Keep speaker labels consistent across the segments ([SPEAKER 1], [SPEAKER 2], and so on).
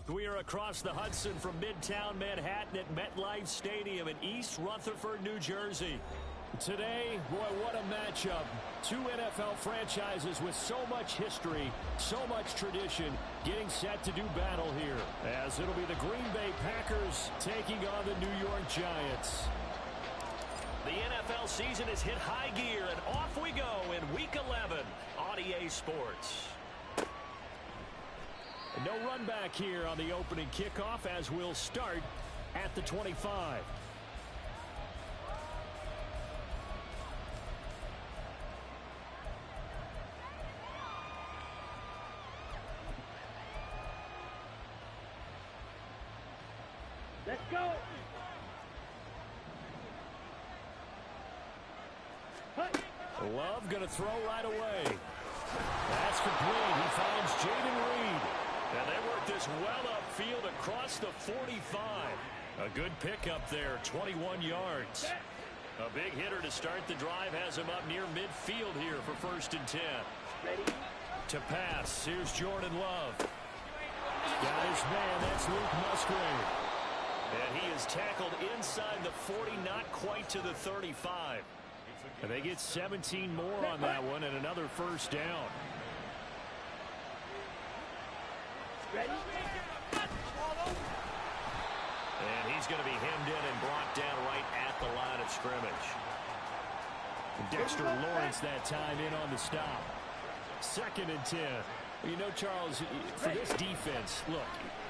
[SPEAKER 1] We are across the Hudson from Midtown Manhattan at MetLife Stadium in East Rutherford, New Jersey. Today, boy, what a matchup. Two NFL franchises with so much history, so much tradition, getting set to do battle here, as it'll be the Green Bay Packers taking on the New York Giants. The NFL season has hit high gear, and off we go in Week 11 on EA Sports. No run back here on the opening kickoff as we'll start at the 25.
[SPEAKER 2] Let's go!
[SPEAKER 1] Love going to throw right away. That's complete. He finds Jaden Reed. And they work this well upfield across the 45. A good pickup there, 21 yards. A big hitter to start the drive has him up near midfield here for 1st and 10.
[SPEAKER 2] Ready?
[SPEAKER 1] To pass, here's Jordan Love. Got his man, that's Luke Musgrave. And he is tackled inside the 40, not quite to the 35. And they get 17 more on that one and another 1st down.
[SPEAKER 2] Ready?
[SPEAKER 1] And he's going to be hemmed in and brought down right at the line of scrimmage. Dexter Lawrence that time in on the stop. 2nd and 10. You know, Charles, for this defense, look,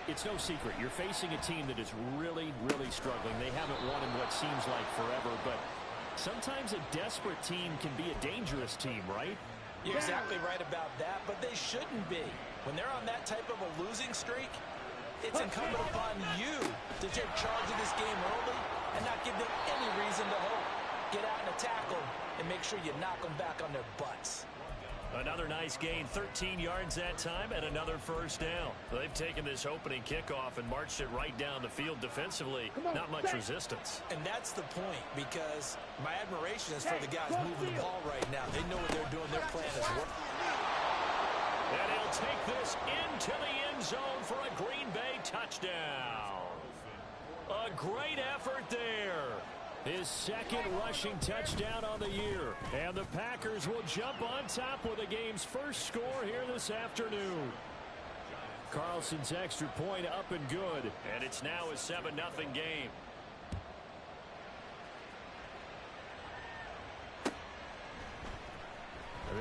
[SPEAKER 1] it's no secret. You're facing a team that is really, really struggling. They haven't won in what seems like forever, but sometimes a desperate team can be a dangerous team, right?
[SPEAKER 3] You're exactly right about that, but they shouldn't be. When they're on that type of a losing streak, it's incumbent upon you to take charge of this game early and not give them any reason to hope. Get out and attack them and make sure you knock them back on their butts.
[SPEAKER 1] Another nice gain, 13 yards that time, and another 1st down. They've taken this opening kickoff and marched it right down the field defensively. Not much resistance.
[SPEAKER 3] And that's the point, because my admiration is for the guys moving the ball right now. They know what they're doing. Their plan is working.
[SPEAKER 1] And he'll take this into the end zone for a Green Bay touchdown. A great effort there. His 2nd rushing touchdown on the year. And the Packers will jump on top with the game's 1st score here this afternoon. Carlson's extra point up and good. And it's now a 7-0 game.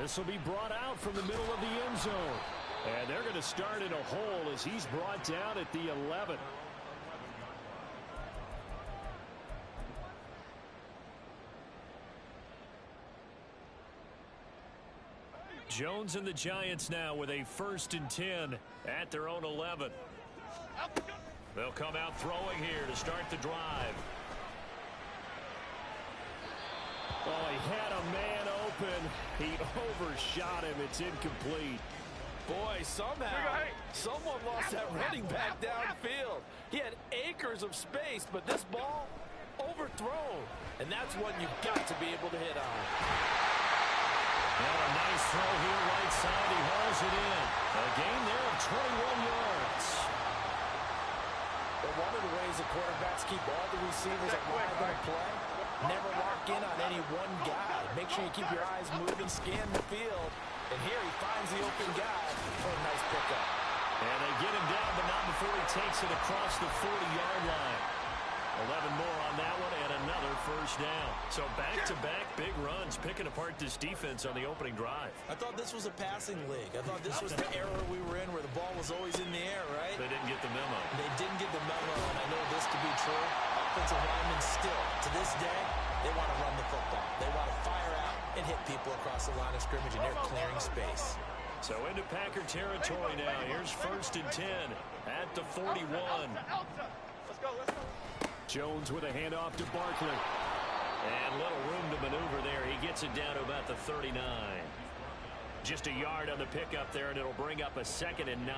[SPEAKER 1] This will be brought out from the middle of the end zone. And they're going to start in a hole as he's brought down at the 11. Jones and the Giants now with a 1st and 10 at their own 11. They'll come out throwing here to start the drive. Oh, he had a man open. He overshot him. It's incomplete.
[SPEAKER 3] Boy, somehow someone lost that running back downfield. He had acres of space, but this ball overthrown. And that's what you've got to be able to hit on.
[SPEAKER 1] And a nice throw here right side. He hauls it in. A gain there of 21 yards.
[SPEAKER 3] But one of the ways the quarterbacks keep all the receivers alive in play, never lock in on any one guy. Make sure you keep your eyes moving, scan the field. And here he finds the open guy for a nice pickup.
[SPEAKER 1] And they get him down, but not before he takes it across the 40-yard line. 11 more on that one and another 1st down. So back-to-back big runs, picking apart this defense on the opening drive.
[SPEAKER 3] I thought this was a passing league. I thought this was the era we were in where the ball was always in the air, right?
[SPEAKER 1] They didn't get the memo.
[SPEAKER 3] They didn't get the memo, and I know this to be true. Offensive linemen still, to this day, they want to run the football. They want to fire out and hit people across the line of scrimmage, and they're clearing space.
[SPEAKER 1] So into Packer territory now. Here's 1st and 10 at the 41.
[SPEAKER 2] Let's go.
[SPEAKER 1] Jones with a handoff to Barkley. And little room to maneuver there. He gets it down to about the 39. Just a yard on the pickup there, and it'll bring up a 2nd and 9.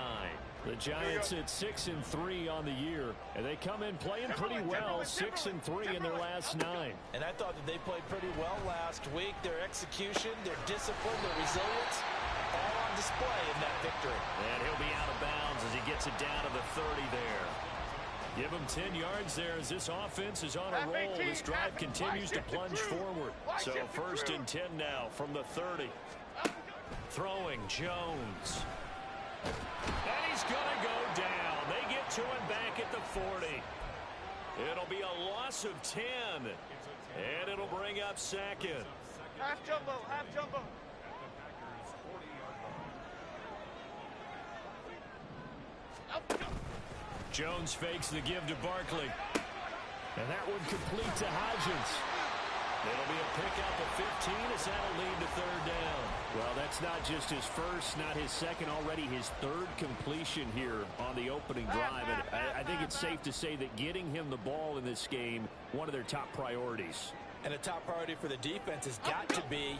[SPEAKER 1] The Giants at 6-3 on the year, and they come in playing pretty well, 6-3 in their last 9.
[SPEAKER 3] And I thought that they played pretty well last week. Their execution, their discipline, their resilience, all on display in that victory.
[SPEAKER 1] And he'll be out of bounds as he gets it down to the 30 there. Give him 10 yards there as this offense is on a roll. This drive continues to plunge forward. So 1st and 10 now from the 30. Throwing Jones. And he's going to go down. They get to him back at the 40. It'll be a loss of 10. And it'll bring up 2nd.
[SPEAKER 2] Half jumbo, half jumbo.
[SPEAKER 1] Jones fakes the give to Barkley. And that one complete to Hodgins. It'll be a pickup of 15 as that'll lead to 3rd down. Well, that's not just his first, not his second, already his 3rd completion here on the opening drive. And I think it's safe to say that getting him the ball in this game, one of their top priorities.
[SPEAKER 3] And a top priority for the defense has got to be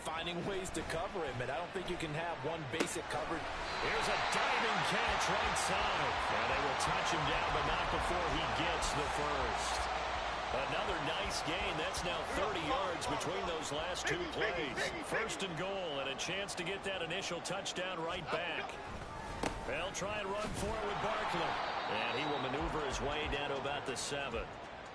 [SPEAKER 3] finding ways to cover him. And I don't think you can have one basic coverage.
[SPEAKER 1] Here's a diving catch right side. And they will touch him down, but not before he gets the first. Another nice gain. That's now 30 yards between those last 2 plays. 1st and goal, and a chance to get that initial touchdown right back. They'll try and run for it with Barkley. And he will maneuver his way down to about the 7.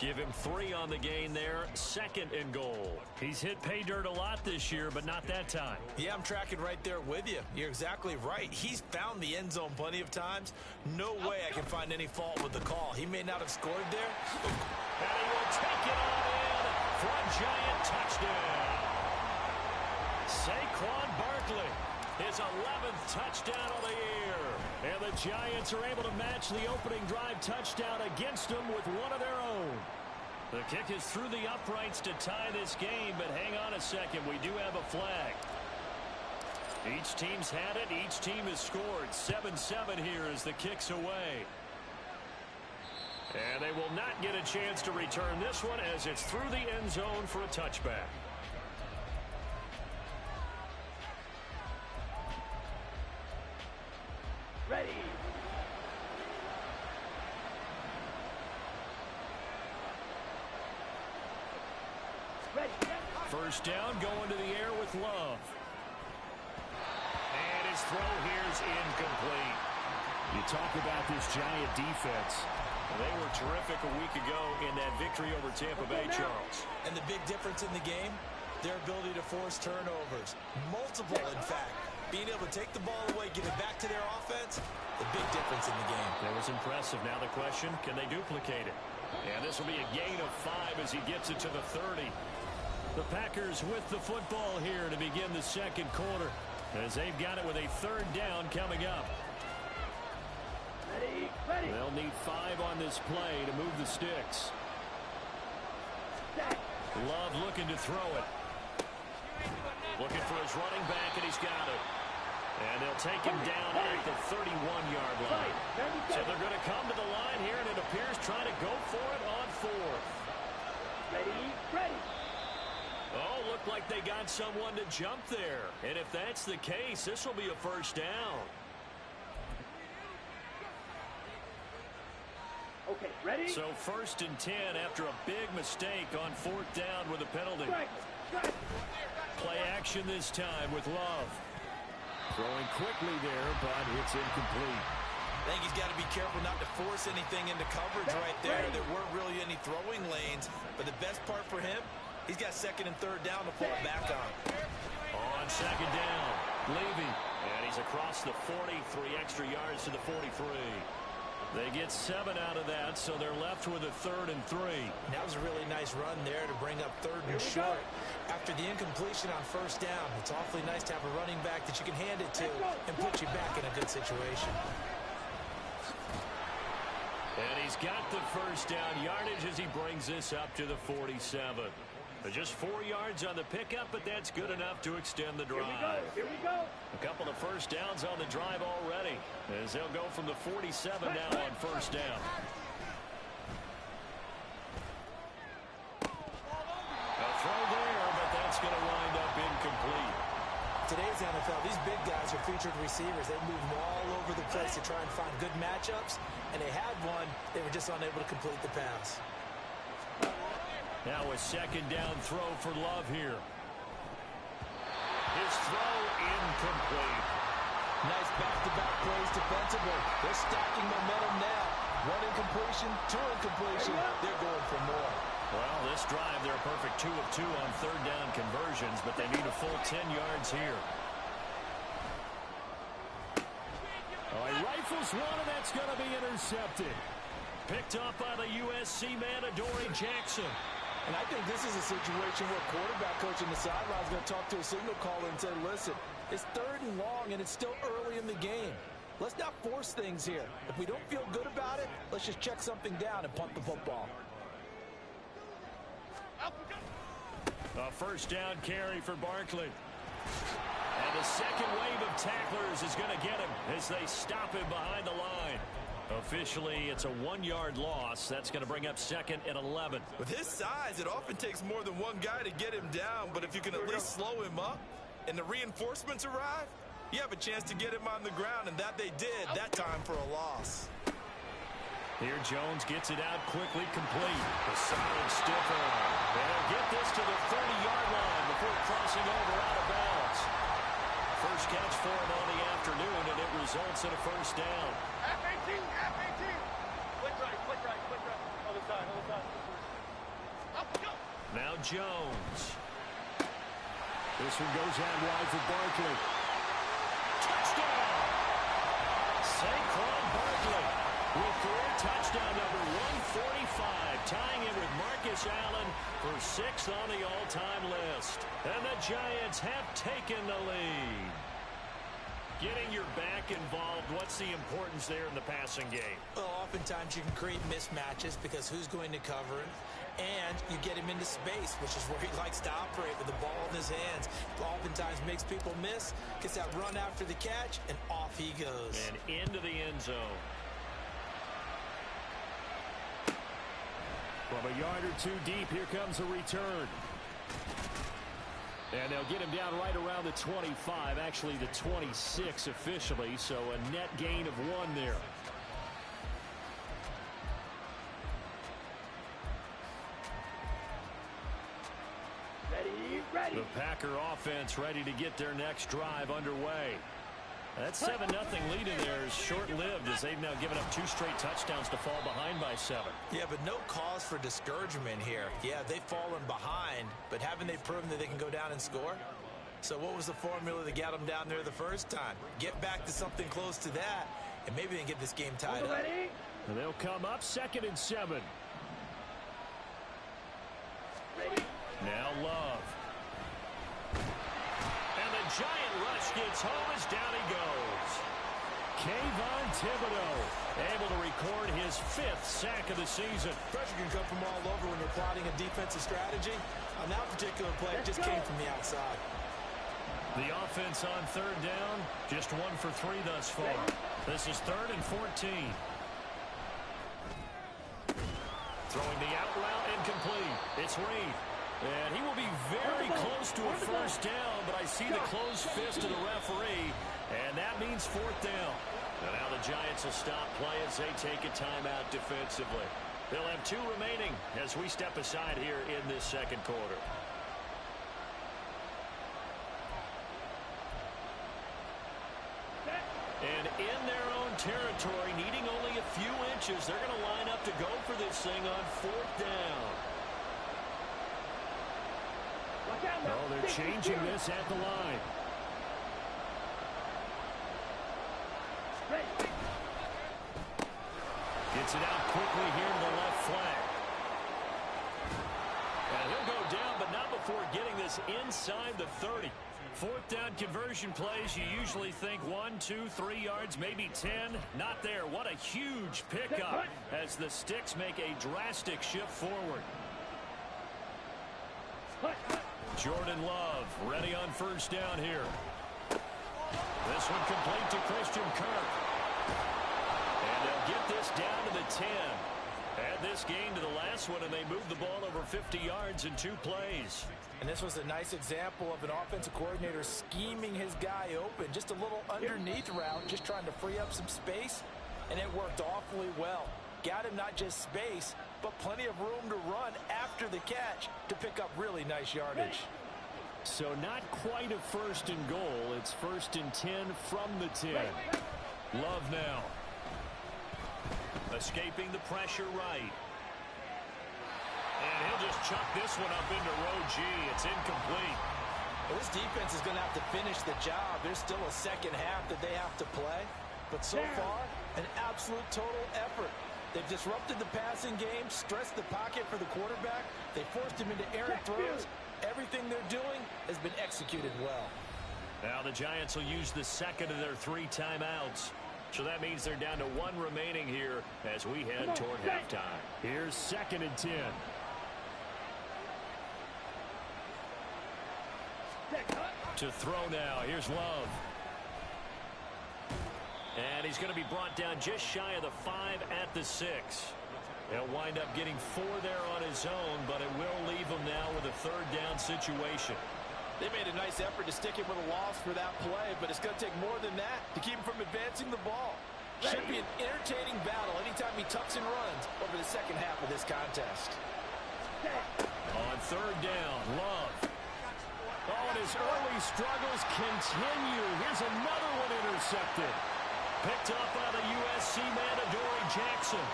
[SPEAKER 1] Give him 3 on the gain there. 2nd and goal. He's hit pay dirt a lot this year, but not that time.
[SPEAKER 3] Yeah, I'm tracking right there with you. You're exactly right. He's found the end zone plenty of times. No way I can find any fault with the call. He may not have scored there.
[SPEAKER 1] And he will take it on in for a giant touchdown. Saquon Barkley, his 11th touchdown of the year. And the Giants are able to match the opening drive touchdown against them with one of their own. The kick is through the uprights to tie this game, but hang on a second. We do have a flag. Each team's had it. Each team has scored. 7-7 here as the kick's away. And they will not get a chance to return this one as it's through the end zone for a touchback.
[SPEAKER 2] Ready. Ready.
[SPEAKER 1] 1st down, going to the air with Love. And his throw here's incomplete. You talk about this Giant defense. They were terrific a week ago in that victory over Tampa Bay, Charles.
[SPEAKER 3] And the big difference in the game, their ability to force turnovers. Multiple, in fact. Being able to take the ball away, give it back to their offense, the big difference in the game.
[SPEAKER 1] That was impressive. Now the question, can they duplicate it? And this will be a gain of 5 as he gets it to the 30. The Packers with the football here to begin the 2nd quarter as they've got it with a 3rd down coming up.
[SPEAKER 2] Ready. Ready.
[SPEAKER 1] They'll need 5 on this play to move the sticks. Love looking to throw it. Looking for his running back, and he's got it. And they'll take him down at the 31-yard line. So they're going to come to the line here, and it appears trying to go for it on 4th.
[SPEAKER 2] Ready. Ready.
[SPEAKER 1] Oh, looked like they got someone to jump there. And if that's the case, this will be a 1st down.
[SPEAKER 2] Okay, ready?
[SPEAKER 1] So 1st and 10 after a big mistake on 4th down with a penalty. Play action this time with Love. Throwing quickly there, but it's incomplete.
[SPEAKER 3] I think he's got to be careful not to force anything into coverage right there. There weren't really any throwing lanes, but the best part for him, he's got 2nd and 3rd down to fall back on.
[SPEAKER 1] On 2nd down, Levy. And he's across the 40, 3 extra yards to the 43. They get 7 out of that, so they're left with a 3rd and 3.
[SPEAKER 3] That was a really nice run there to bring up 3rd and short. After the incompletion on 1st down, it's awfully nice to have a running back that you can hand it to and put you back in a good situation.
[SPEAKER 1] And he's got the 1st down yardage as he brings this up to the 47. Just 4 yards on the pickup, but that's good enough to extend the drive.
[SPEAKER 2] Here we go.
[SPEAKER 1] A couple of 1st downs on the drive already, as they'll go from the 47 now on 1st down. A throw there, but that's going to wind up incomplete.
[SPEAKER 3] Today's NFL, these big guys are featured receivers. They move them all over the place to try and find good matchups, and they had one. They were just unable to complete the pass.
[SPEAKER 1] Now a 2nd down throw for Love here. His throw incomplete.
[SPEAKER 3] Nice back-to-back plays defensively. They're stacking momentum now. One incompletion, two incompletion. They're going for more.
[SPEAKER 1] Well, this drive, they're a perfect 2 of 2 on third down conversions, but they need a full 10 yards here. Oh, he rifles one, and that's going to be intercepted. Picked up by the USC man, Adoree Jackson.
[SPEAKER 3] And I think this is a situation where quarterback coach on the sideline is going to talk to a signal caller and say, listen, it's third and long, and it's still early in the game. Let's not force things here. If we don't feel good about it, let's just check something down and punt the football.
[SPEAKER 1] A first down carry for Barkley. And the second wave of tacklers is going to get him as they stop him behind the line. Officially, it's a 1-yard loss. That's going to bring up second and 11.
[SPEAKER 4] With his size, it often takes more than one guy to get him down, but if you can at least slow him up and the reinforcements arrive, you have a chance to get him on the ground, and that they did that time for a loss.
[SPEAKER 1] Here Jones gets it out quickly, complete. The solid stiff arm. And he'll get this to the 30-yard line before crossing over out of bounds. First catch for him on the afternoon, and it results in a first down.
[SPEAKER 2] F-18, F-18. Click right, click right, click right. Other side, other side. Up, go.
[SPEAKER 1] Now Jones. This one goes out wide for Barkley. Touchdown! Saquon Barkley with career touchdown number 145, tying it with Marcus Allen for 6th on the all-time list. And the Giants have taken the lead. Getting your back involved, what's the importance there in the passing game?
[SPEAKER 3] Well, oftentimes you can create mismatches because who's going to cover him? And you get him into space, which is where he likes to operate with the ball in his hands. Oftentimes makes people miss, gets that run after the catch, and off he goes.
[SPEAKER 1] And into the end zone. From a yard or two deep, here comes a return. And they'll get him down right around the 25, actually the 26 officially, so a net gain of 1 there.
[SPEAKER 2] Ready.
[SPEAKER 1] The Packer offense ready to get their next drive underway. That 7-0 lead in there is short-lived as they've now given up 2 straight touchdowns to fall behind by 7.
[SPEAKER 3] Yeah, but no cause for discouragement here. Yeah, they've fallen behind, but haven't they proven that they can go down and score? So what was the formula that got them down there the first time? Get back to something close to that, and maybe they can get this game tied up.
[SPEAKER 2] Ready.
[SPEAKER 1] And they'll come up 2nd and 7.
[SPEAKER 2] Ready.
[SPEAKER 1] Now Love. And the giant rush gets home as down he goes. Kayvon Thibodeau able to record his 5th sack of the season.
[SPEAKER 3] Pressure can come from all over when you're plotting a defensive strategy. On that particular play, it just came from the outside.
[SPEAKER 1] The offense on third down, just 1 for 3 thus far. This is 3rd and 14. Throwing the out route incomplete. It's Reed. And he will be very close to a first down, but I see the closed fist of the referee, and that means 4th down. And now the Giants will stop play as they take a timeout defensively. They'll have 2 remaining as we step aside here in this second quarter. And in their own territory, needing only a few inches, they're going to line up to go for this thing on 4th down. Oh, they're changing this at the line. Gets it out quickly here to the left flank. And he'll go down, but not before getting this inside the 30. 4th down conversion plays, you usually think 1, 2, 3 yards, maybe 10. Not there. What a huge pickup as the Sticks make a drastic shift forward. Jordan Love ready on first down here. This one complete to Christian Kirk. And they'll get this down to the 10. Add this game to the last one, and they move the ball over 50 yards in 2 plays.
[SPEAKER 3] And this was a nice example of an offensive coordinator scheming his guy open. Just a little underneath route, just trying to free up some space, and it worked awfully well. Got him not just space, but plenty of room to run after the catch to pick up really nice yardage.
[SPEAKER 1] So not quite a first and goal. It's 1st and 10 from the 10. Love now. Escaping the pressure right. And he'll just chuck this one up into row G. It's incomplete.
[SPEAKER 3] Well, this defense is going to have to finish the job. There's still a second half that they have to play. But so far, an absolute total effort. They've disrupted the passing game, stressed the pocket for the quarterback. They forced him into errant throws. Everything they're doing has been executed well.
[SPEAKER 1] Now the Giants will use the second of their 3 timeouts. So that means they're down to 1 remaining here as we head toward halftime. Here's 2nd and 10. To throw now. Here's Love. And he's going to be brought down just shy of the 5 at the 6. He'll wind up getting 4 there on his own, but it will leave him now with a 3rd down situation.
[SPEAKER 3] They made a nice effort to stick him with a loss for that play, but it's going to take more than that to keep him from advancing the ball. Should be an entertaining battle anytime he tucks and runs over the second half of this contest.
[SPEAKER 1] On 3rd down, Love. Oh, and his early struggles continue. Here's another one intercepted. Picked up by the USC man, Adoree Jackson.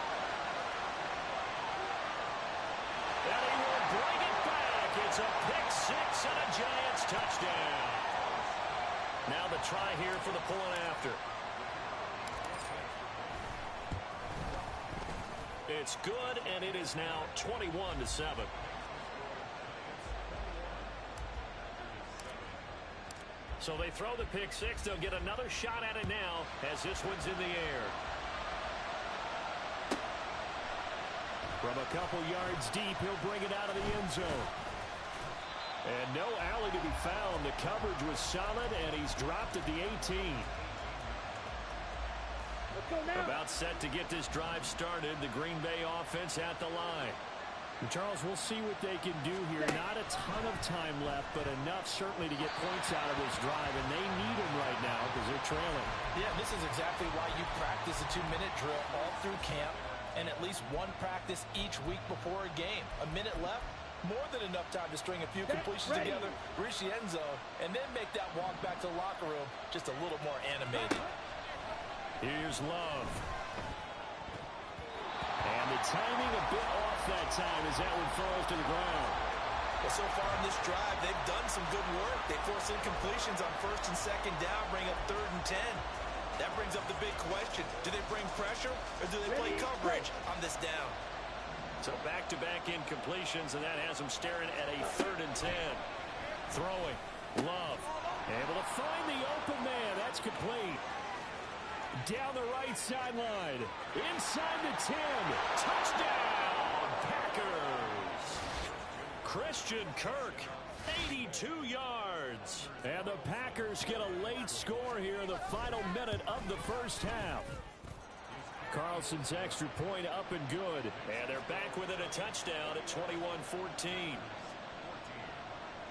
[SPEAKER 1] And he will bring it back. It's a pick-6 and a Giants touchdown. Now the try here for the point after. It's good, and it is now 21-7. So they throw the pick-6. They'll get another shot at it now as this one's in the air. From a couple yards deep, he'll bring it out of the end zone. And no alley to be found. The coverage was solid, and he's dropped at the 18. About set to get this drive started. The Green Bay offense at the line. Charles, we'll see what they can do here. Not a ton of time left, but enough certainly to get points out of this drive, and they need them right now because they're trailing.
[SPEAKER 3] Yeah, this is exactly why you practice a 2-minute drill all through camp and at least one practice each week before a game. A minute left, more than enough time to string a few completions together, reach the end zone, and then make that walk back to the locker room just a little more animated.
[SPEAKER 1] Here's Love. And the timing a bit off that time as that one falls to the ground.
[SPEAKER 4] Well, so far in this drive, they've done some good work. They force incompletions on 1st and 2nd down, bring up 3rd and 10. That brings up the big question. Do they bring pressure or do they play coverage on this down?
[SPEAKER 1] So back-to-back incompletions, and that has them staring at a 3rd and 10. Throwing. Love. Able to find the open man. That's complete. Down the right sideline. Inside the 10. Touchdown, Packers. Christian Kirk, 82 yards. And the Packers get a late score here in the final minute of the first half. Carlson's extra point up and good. And they're back within a touchdown at 21-14.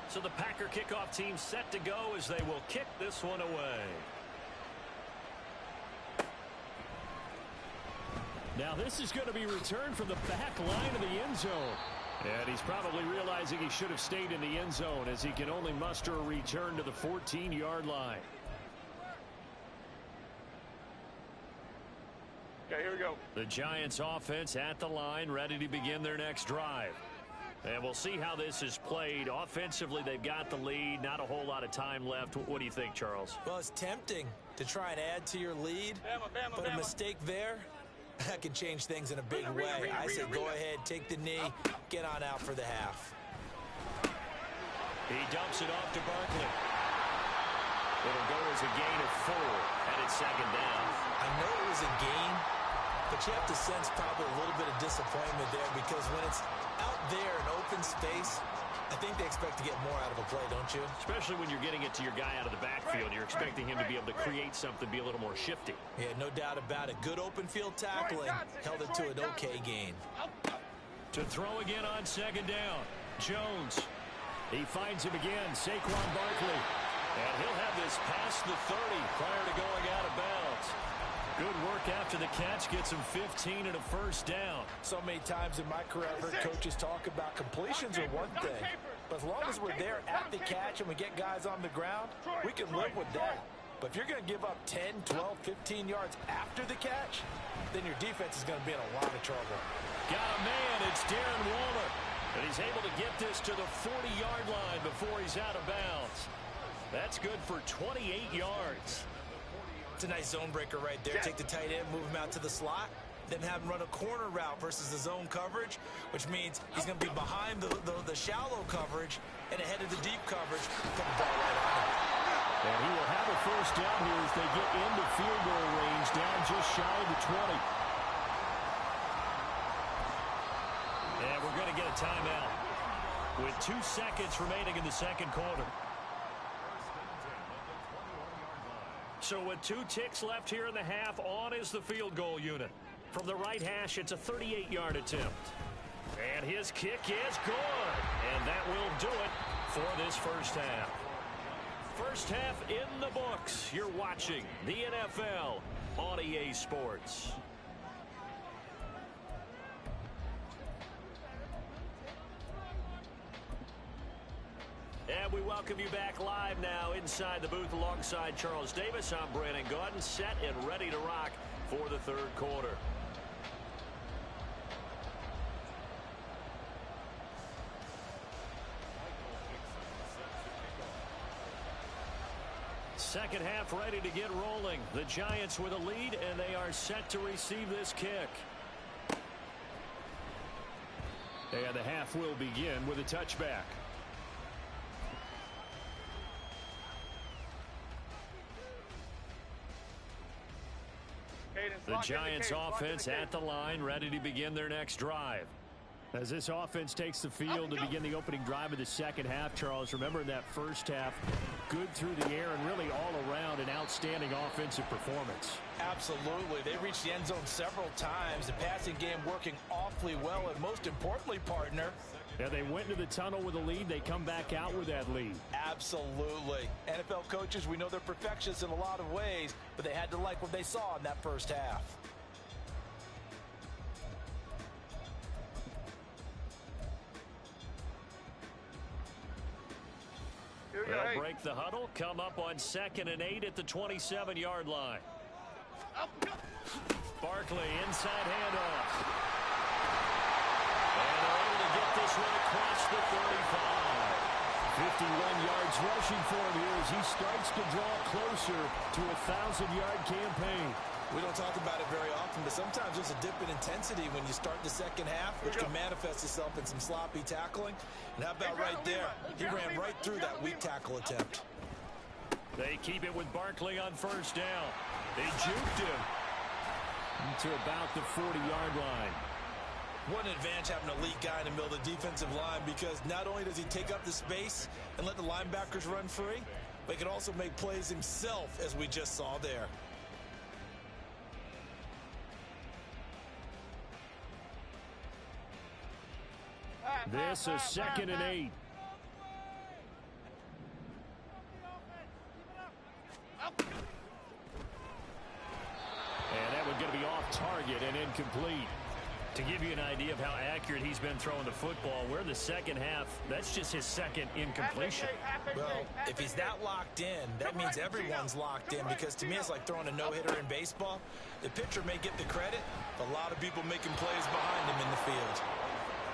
[SPEAKER 1] So the Packer kickoff team set to go as they will kick this one away. Now this is going to be returned from the back line of the end zone. And he's probably realizing he should have stayed in the end zone as he can only muster a return to the 14-yard line.
[SPEAKER 2] Okay, here we go.
[SPEAKER 1] The Giants offense at the line, ready to begin their next drive. And we'll see how this is played. Offensively, they've got the lead. Not a whole lot of time left. What do you think, Charles?
[SPEAKER 3] Well, it's tempting to try and add to your lead, but a mistake there, that can change things in a big way. I say go ahead, take the knee, get on out for the half.
[SPEAKER 1] He dumps it off to Barkley. It'll go as a gain of 4, and it's 2nd down.
[SPEAKER 3] I know it was a gain, but you have to sense probably a little bit of disappointment there because when it's out there in open space, I think they expect to get more out of a play, don't you?
[SPEAKER 1] Especially when you're getting it to your guy out of the backfield. You're expecting him to be able to create something, be a little more shifty.
[SPEAKER 3] Yeah, no doubt about it. Good open field tackling. Held it to an okay gain.
[SPEAKER 1] To throw again on 2nd down. Jones. He finds him again. Saquon Barkley. And he'll have this past the 30 prior to going out of bounds. Good work after the catch. Gets him 15 and a 1st down.
[SPEAKER 3] So many times in my career, I've heard coaches talk about completions are one thing, But as long as we're there at the catch and we get guys on the ground, we can live with that. But if you're going to give up 10, 12, 15 yards after the catch, then your defense is going to be in a lot of trouble.
[SPEAKER 1] Got a man. It's Darren Waller. And he's able to get this to the 40-yard line before he's out of bounds. That's good for 28 yards.
[SPEAKER 3] It's a nice zone breaker right there. Take the tight end, move him out to the slot, then have him run a corner route versus the zone coverage, which means he's going to be behind the shallow coverage and ahead of the deep coverage. Put the ball right on him.
[SPEAKER 1] And he will have a first down here as they get into field goal range, down just shy of the 20. And we're going to get a timeout with 2 seconds remaining in the second quarter. So with 2 ticks left here in the half, on is the field goal unit. From the right hash, it's a 38-yard attempt. And his kick is good. And that will do it for this first half. First half in the books. You're watching the NFL on EA Sports. And we welcome you back live now inside the booth alongside Charles Davis. I'm Brandon Gaudin, set and ready to rock for the third quarter. Second half ready to get rolling. The Giants with a lead, and they are set to receive this kick. And the half will begin with a touchback. The Giants offense at the line, ready to begin their next drive. As this offense takes the field to begin the opening drive of the second half, Charles, remember in that first half, good through the air and really all around an outstanding offensive performance.
[SPEAKER 3] Absolutely. They reached the end zone several times. The passing game working awfully well, and most importantly, partner,
[SPEAKER 1] yeah, they went into the tunnel with a lead. They come back out with that lead.
[SPEAKER 3] Absolutely. NFL coaches, we know they're perfectionists in a lot of ways, but they had to like what they saw in that first half.
[SPEAKER 1] They'll break the huddle, come up on 2nd and 8 at the 27-yard line. Barkley, inside handoff. And they're able to get this one across the 35. 51 yards rushing for him here as he starts to draw closer to a 1,000-yard campaign.
[SPEAKER 3] We don't talk about it very often, but sometimes there's a dip in intensity when you start the second half, which can manifest itself in some sloppy tackling. And how about right there? He ran right through that weak tackle attempt.
[SPEAKER 1] They keep it with Barkley on first down. They juked him to about the 40-yard line.
[SPEAKER 3] What an advantage having an elite guy in the middle of the defensive line, because not only does he take up the space and let the linebackers run free, but he can also make plays himself, as we just saw there.
[SPEAKER 1] This is 2nd and 8. And that one going to be off target and incomplete. To give you an idea of how accurate he's been throwing the football, we're in the second half. That's just his second incompletion.
[SPEAKER 3] Well, if he's that locked in, that means everyone's locked in, because to me it's like throwing a no-hitter in baseball. The pitcher may get the credit, but a lot of people making plays behind him in the field.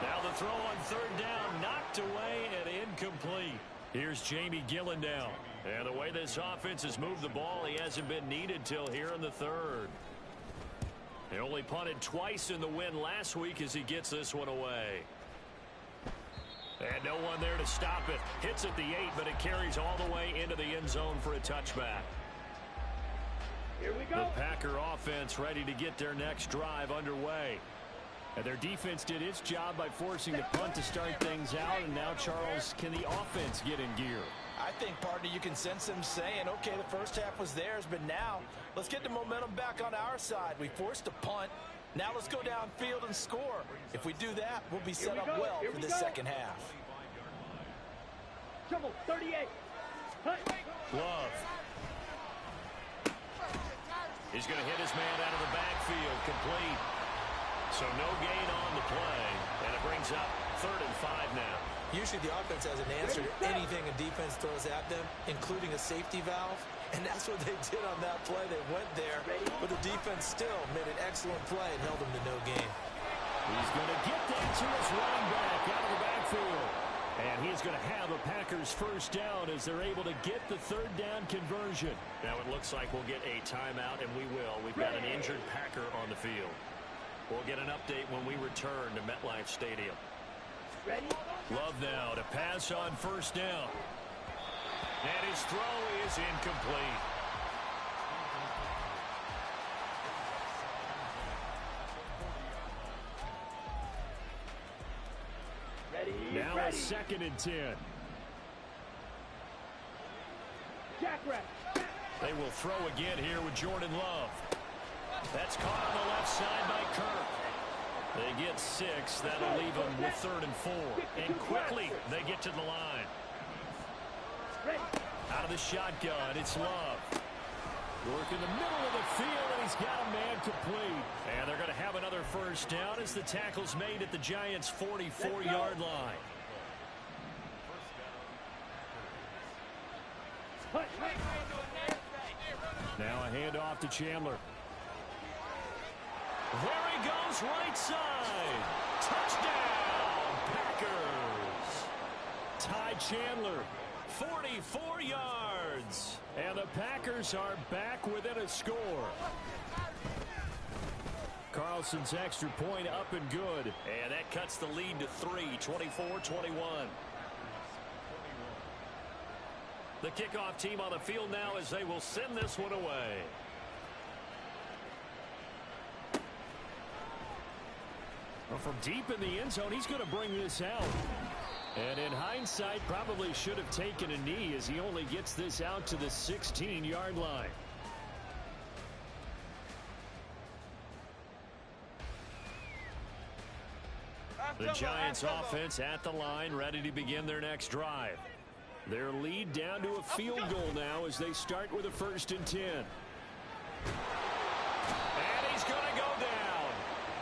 [SPEAKER 1] Now the throw on 3rd down, knocked away and incomplete. Here's Jamie Gillen down. And the way this offense has moved the ball, he hasn't been needed till here in the 3rd. He only punted twice in the win last week as he gets this one away. And no one there to stop it. Hits at the 8, but it carries all the way into the end zone for a touchback.
[SPEAKER 2] Here we go.
[SPEAKER 1] The Packer offense ready to get their next drive underway. And their defense did its job by forcing the punt to start things out. And now, Charles, can the offense get in gear?
[SPEAKER 3] I think, partner, you can sense them saying, okay, the first half was theirs, but now let's get the momentum back on our side. We forced a punt. Now let's go downfield and score. If we do that, we'll be set up well for this second half.
[SPEAKER 2] Trouble, 38.
[SPEAKER 1] Love. He's going to hit his man out of the backfield, complete. So no gain on the play, and it brings up 3rd and 5 now.
[SPEAKER 3] Usually the offense has an answer to anything a defense throws at them, including a safety valve. And that's what they did on that play. They went there, but the defense still made an excellent play and held them to no gain.
[SPEAKER 1] He's going to get that to his running back out of the backfield. And he's going to have a Packers first down as they're able to get the 3rd down conversion. Now it looks like we'll get a timeout, and we will. We've got an injured Packer on the field. We'll get an update when we return to MetLife Stadium. Love now to pass on 1st down. And his throw is incomplete. Now a 2nd and 10. They will throw again here with Jordan Love. That's caught on the left side by Kirk. They get 6. That'll leave them with 3rd and 4. And quickly they get to the line. Out of the shotgun, it's Love. Work in the middle of the field, and he's got a man complete. And they're going to have another first down as the tackle's made at the Giants' 44-yard line. Now a handoff to Chandler. There he goes, right side. Touchdown, Packers. Ty Chandler, 44 yards. And the Packers are back within a score. Carlson's extra point up and good. And that cuts the lead to 3, 24-21. The kickoff team on the field now as they will send this one away. Well, from deep in the end zone, he's going to bring this out. And in hindsight, probably should have taken a knee as he only gets this out to the 16-yard line. The Giants offense at the line, ready to begin their next drive. Their lead down to a field goal now as they start with a 1st and 10. And he's going to go down.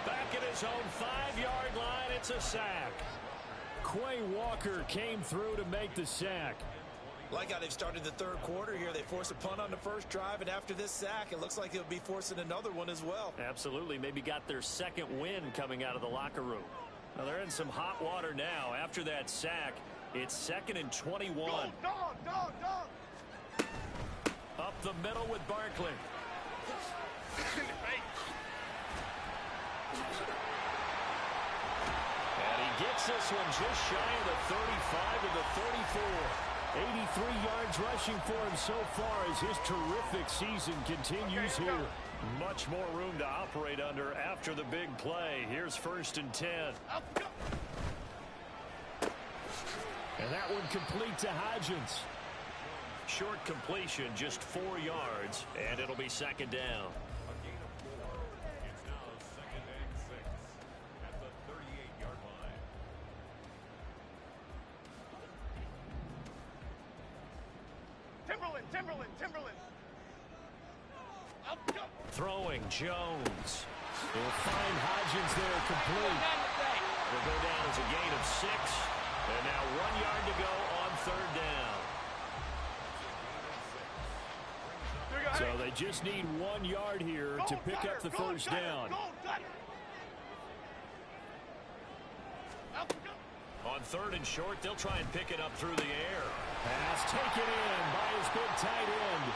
[SPEAKER 1] Back at his own 5-yard line, it's a sack. Quay Walker came through to make the sack.
[SPEAKER 3] Like how they've started the 3rd quarter here. They force a punt on the first drive, and after this sack, it looks like they'll be forcing another one as well.
[SPEAKER 1] Absolutely. Maybe got their 2nd win coming out of the locker room. Now they're in some hot water now. After that sack, it's 2nd and 21.
[SPEAKER 2] Dog.
[SPEAKER 1] Up the middle with Barkley. And he gets this one just shy of the 35 to the 34. 83 yards rushing for him so far as his terrific season continues here. Much more room to operate under after the big play. Here's 1st and 10. And that one complete to Hodgins. Short completion, just 4 yards, and it'll be 2nd down.
[SPEAKER 5] It's now 2nd and 6 at the 38-yard line.
[SPEAKER 2] Timberland.
[SPEAKER 1] Throwing Jones. Will find Hodgins there complete. Will go down as a gain of 6. And now 1 yard to go on 3rd down. So they just need 1 yard here to pick up the first down. On 3rd and short, they'll try and pick it up through the air. Pass taken in by his big tight end.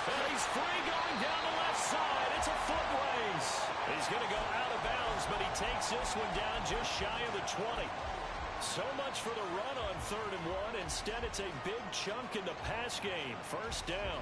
[SPEAKER 1] And he's free going down the left side. It's a foot race. He's going to go out of bounds, but he takes this one down just shy of the 20. So much for the run on 3rd and 1. Instead, it's a big chunk in the pass game. First down.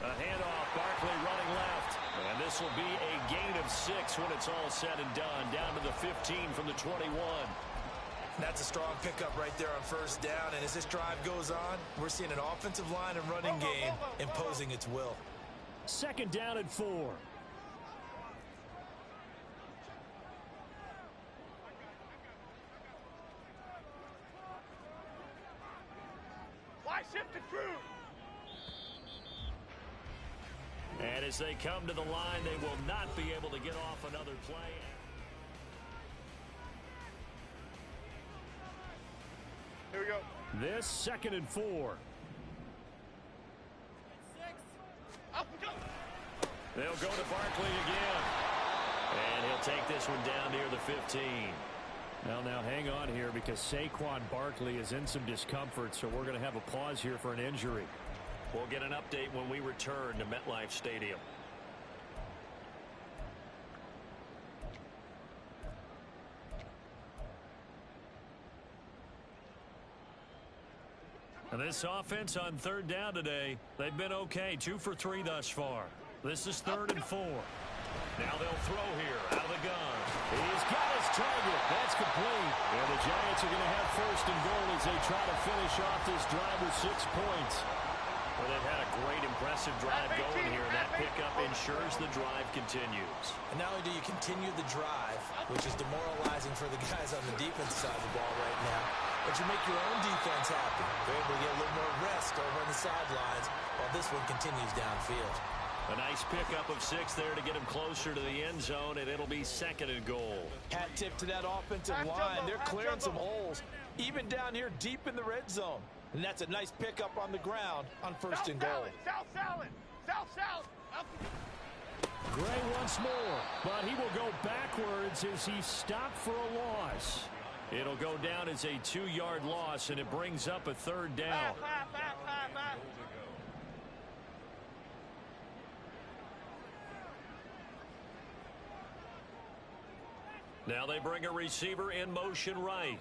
[SPEAKER 1] A handoff, Barkley running left. And this will be a gain of 6 when it's all said and done. Down to the 15 from the 21.
[SPEAKER 3] That's a strong pickup right there on 1st down. And as this drive goes on, we're seeing an offensive line and running game imposing its will.
[SPEAKER 1] 2nd down and 4.
[SPEAKER 2] Why shift the crew?
[SPEAKER 1] And as they come to the line, they will not be able to get off another play.
[SPEAKER 2] Here we go.
[SPEAKER 1] This 2nd and 4.
[SPEAKER 2] Up we go.
[SPEAKER 1] They'll go to Barkley again. And he'll take this one down near the 15. Well, now hang on here because Saquon Barkley is in some discomfort, so we're going to have a pause here for an injury.
[SPEAKER 6] We'll get an update when we return to MetLife Stadium.
[SPEAKER 1] And this offense on 3rd down today, they've been okay. 2 for 3 thus far. This is 3rd and 4. Now they'll throw here out of the gun. He's got his target. That's complete. And the Giants are going to have 1st and goal as they try to finish off this drive with 6 points.
[SPEAKER 6] Well, they've had a great, impressive drive going here. That pickup ensures the drive continues.
[SPEAKER 3] And not only do you continue the drive, which is demoralizing for the guys on the defense side of the ball right now, but you make your own defense happy. They're able to get a little more rest over on the sidelines while this one continues downfield.
[SPEAKER 6] A nice pickup of 6 there to get him closer to the end zone, and it'll be 2nd and goal.
[SPEAKER 3] Hat tip to that offensive line. They're clearing some holes, even down here deep in the red zone. And that's a nice pickup on the ground on 1st and goal.
[SPEAKER 2] South salad. South salad. Up.
[SPEAKER 1] Gray once more, but he will go backwards as he stopped for a loss. It'll go down as a 2-yard loss, and it brings up a 3rd down.
[SPEAKER 2] Back.
[SPEAKER 1] Now they bring a receiver in motion right.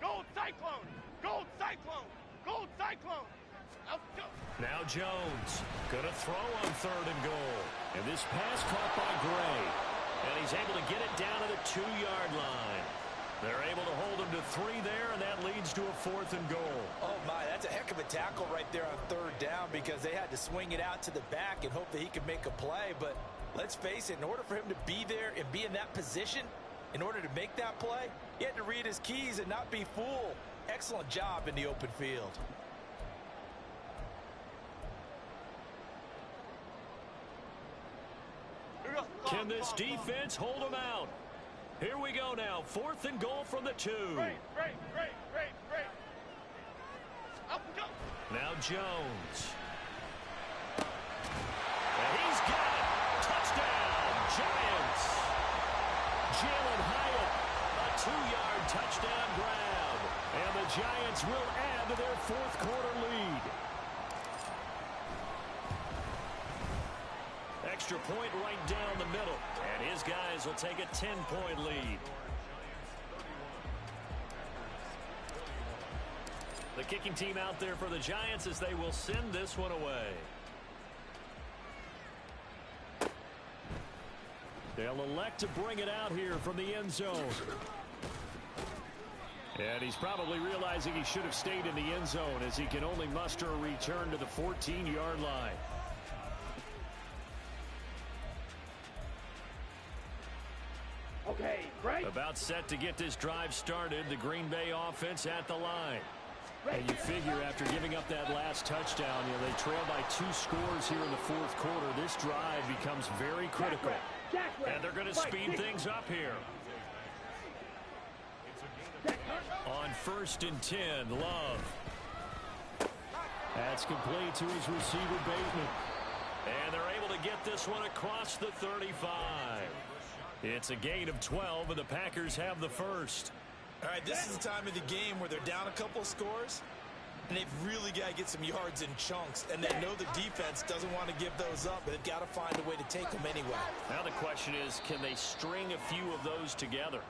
[SPEAKER 2] Gold Cyclone. Gold Cyclone. Gold Cyclone. Up go.
[SPEAKER 1] Now Jones going to throw on 3rd and goal. And this pass caught by Gray. And he's able to get it down to the 2-yard line. They're able to hold him to 3 there, and that leads to a 4th and goal.
[SPEAKER 3] Oh, my, that's a heck of a tackle right there on 3rd down because they had to swing it out to the back and hope that he could make a play. But let's face it, in order for him to be there and be in that position, in order to make that play, he had to read his keys and not be fooled. Excellent job in the open field.
[SPEAKER 2] Here we go.
[SPEAKER 1] Can this defense hold him out? Here we go now. 4th and goal from the 2.
[SPEAKER 2] Great. Up we go.
[SPEAKER 1] Now Jones. And he's got it. Touchdown, Giants. Jalen Hyatt, a 2-yard touchdown grab. And the Giants will add to their 4th quarter lead. Extra point right down the middle. And his guys will take a 10-point lead. The kicking team out there for the Giants as they will send this one away. They'll elect to bring it out here from the end zone. And he's probably realizing he should have stayed in the end zone as he can only muster a return to the 14-yard line.
[SPEAKER 2] Okay, great.
[SPEAKER 1] About set to get this drive started, the Green Bay offense at the line. And you figure after giving up that last touchdown, they trail by 2 scores here in the 4th quarter. This drive becomes very critical. And they're going to speed things up here. On 1st and 10, Love. That's complete to his receiver, Bateman. And they're able to get this one across the 35. It's a gain of 12, and the Packers have the first.
[SPEAKER 3] All right, this is the time of the game where they're down a couple of scores, and they've really got to get some yards in chunks, and they know the defense doesn't want to give those up, but they've got to find a way to take them anyway.
[SPEAKER 1] Now the question is, can they string a few of those together?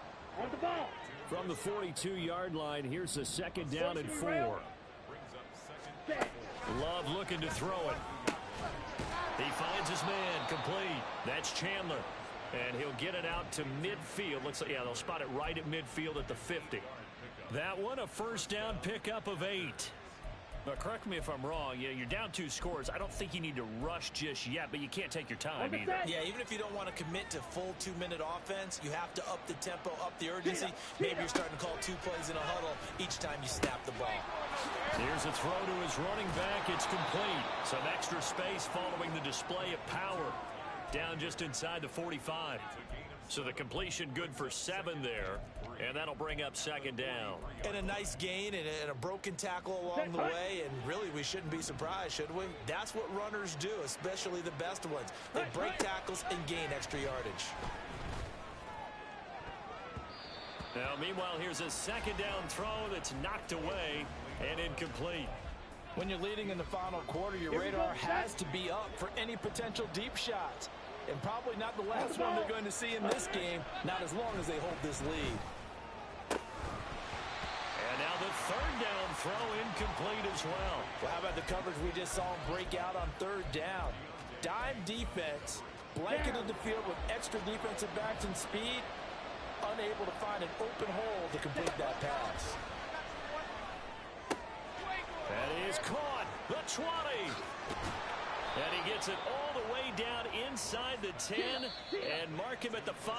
[SPEAKER 2] On the ball.
[SPEAKER 1] From the 42-yard line, here's a 2nd down and 4. Love looking to throw it. He finds his man, complete. That's Chandler. And he'll get it out to midfield. Looks like, they'll spot it right at midfield at the 50. That one, a 1st down pickup of 8. Correct me if I'm wrong. You're down 2 scores. I don't think you need to rush just yet, but you can't take your time either.
[SPEAKER 3] Yeah, even if you don't want to commit to full 2-minute offense, you have to up the tempo, up the urgency. Maybe you're starting to call 2 plays in a huddle each time you snap the ball.
[SPEAKER 1] Here's a throw to his running back. It's complete. Some extra space following the display of power. Down just inside the 45. So the completion good for 7 there, and that'll bring up 2nd down.
[SPEAKER 3] And a nice gain and a broken tackle along the way, and really we shouldn't be surprised, should we? That's what runners do, especially the best ones. They break tackles and gain extra yardage.
[SPEAKER 1] Now, meanwhile, here's a 2nd down throw that's knocked away and incomplete.
[SPEAKER 3] When you're leading in the final quarter, your radar has to be up for any potential deep shots. And probably not the last one they're going to see in this game, not as long as they hold this lead.
[SPEAKER 1] And now the 3rd down throw incomplete as well.
[SPEAKER 3] Well, how about the coverage we just saw him break out on 3rd down? Dime defense, blanketed the field with extra defensive backs and speed, unable to find an open hole to complete that pass.
[SPEAKER 1] That is caught. The 20. And he gets it all the way down inside the 10 and mark him at the 5.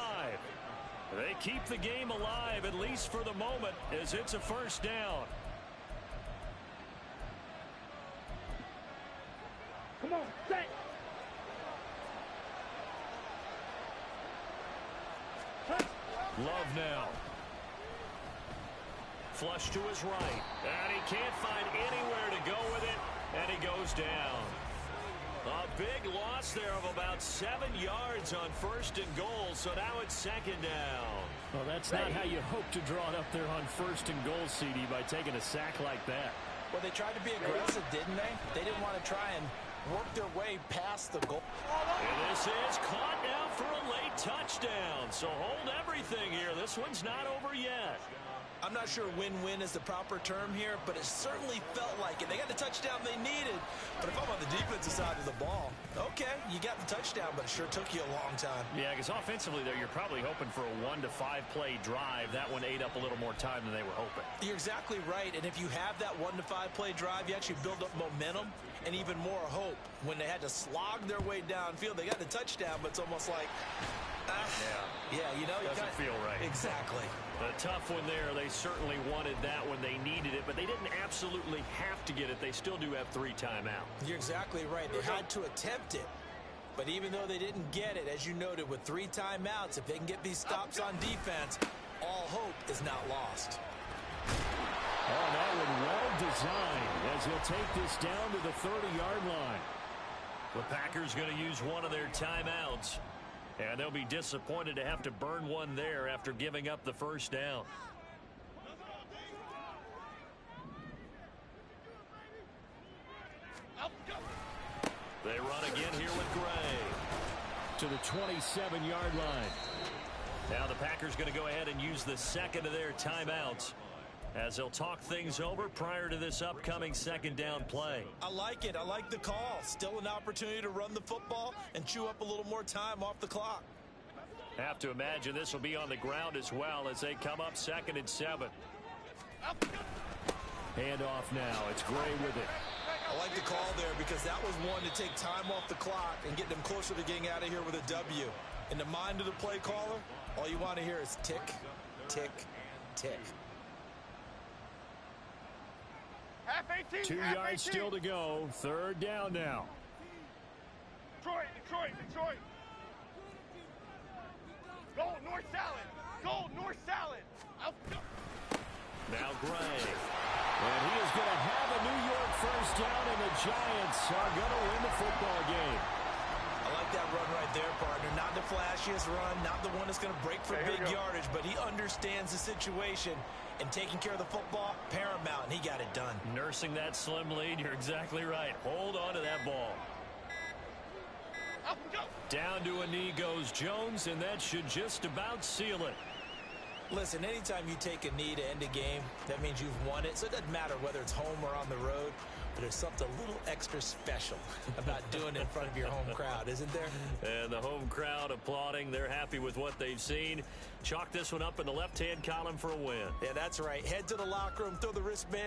[SPEAKER 1] They keep the game alive, at least for the moment, as it's a 1st down.
[SPEAKER 2] Come on, set.
[SPEAKER 1] Love now. Flush to his right. And he can't find anywhere to go with it, and he goes down. A big loss there of about 7 yards on 1st and goal, so now it's 2nd down. Well, that's not how you hope to draw it up there on 1st and goal, CD, by taking a sack like that.
[SPEAKER 3] Well, they tried to be aggressive, didn't they? They didn't want to try and work their way past the goal.
[SPEAKER 1] And this is caught now for a late touchdown. So hold everything here. This one's not over yet.
[SPEAKER 3] I'm not sure win-win is the proper term here, but it certainly felt like it. They got the touchdown they needed. But if I'm on the defensive side of the ball, okay, you got the touchdown, but it sure took you a long time.
[SPEAKER 1] Yeah, because offensively, though, you're probably hoping for a 1 to 5 play drive. That one ate up a little more time than they were hoping.
[SPEAKER 3] You're exactly right. And if you have that 1 to 5 play drive, you actually build up momentum and even more hope. When they had to slog their way downfield, they got the touchdown, but it's almost like, yeah, you know,
[SPEAKER 1] doesn't feel right.
[SPEAKER 3] Exactly.
[SPEAKER 1] A tough one there. They certainly wanted that when they needed it, but they didn't absolutely have to get it. They still do have 3 timeouts.
[SPEAKER 3] You're exactly right. They had to attempt it. But even though they didn't get it, as you noted, with 3 timeouts, if they can get these stops on defense, all hope is not lost.
[SPEAKER 1] Oh, that one well designed as he'll take this down to the 30-yard line. The Packers going to use one of their timeouts. And they'll be disappointed to have to burn one there after giving up the 1st down. They run again here with Gray. To the 27-yard line. Now the Packers going to go ahead and use the 2nd of their timeouts as they'll talk things over prior to this upcoming 2nd down play.
[SPEAKER 3] I like it. I like the call. Still an opportunity to run the football and chew up a little more time off the clock.
[SPEAKER 1] Have to imagine this will be on the ground as well as they come up 2nd and 7. Handoff now. It's Gray with it.
[SPEAKER 3] I like the call there because that was one to take time off the clock and get them closer to getting out of here with a W. In the mind of the play caller, all you want to hear is tick, tick, tick.
[SPEAKER 1] 2 yards still to go. 3rd down now.
[SPEAKER 2] Detroit. Goal, north salad.
[SPEAKER 1] Now Gray. And he is going to have a New York 1st down, and the Giants are going to win the football game.
[SPEAKER 3] I like that run right there, partner. Not the flashiest run, not the one that's going to break for big yardage, but he understands the situation, and taking care of the football, paramount, and he got it done.
[SPEAKER 1] Nursing that slim lead, you're exactly right. Hold on to that ball. Down to a knee goes Jones, and that should just about seal it.
[SPEAKER 3] Listen, anytime you take a knee to end a game, that means you've won it. So it doesn't matter whether it's home or on the road, but there's something a little extra special about doing it in front of your home crowd, isn't there?
[SPEAKER 1] And the home crowd applauding. They're happy with what they've seen. Chalk this one up in the left-hand column for a win.
[SPEAKER 3] Yeah, that's right. Head to the locker room, throw the wristbands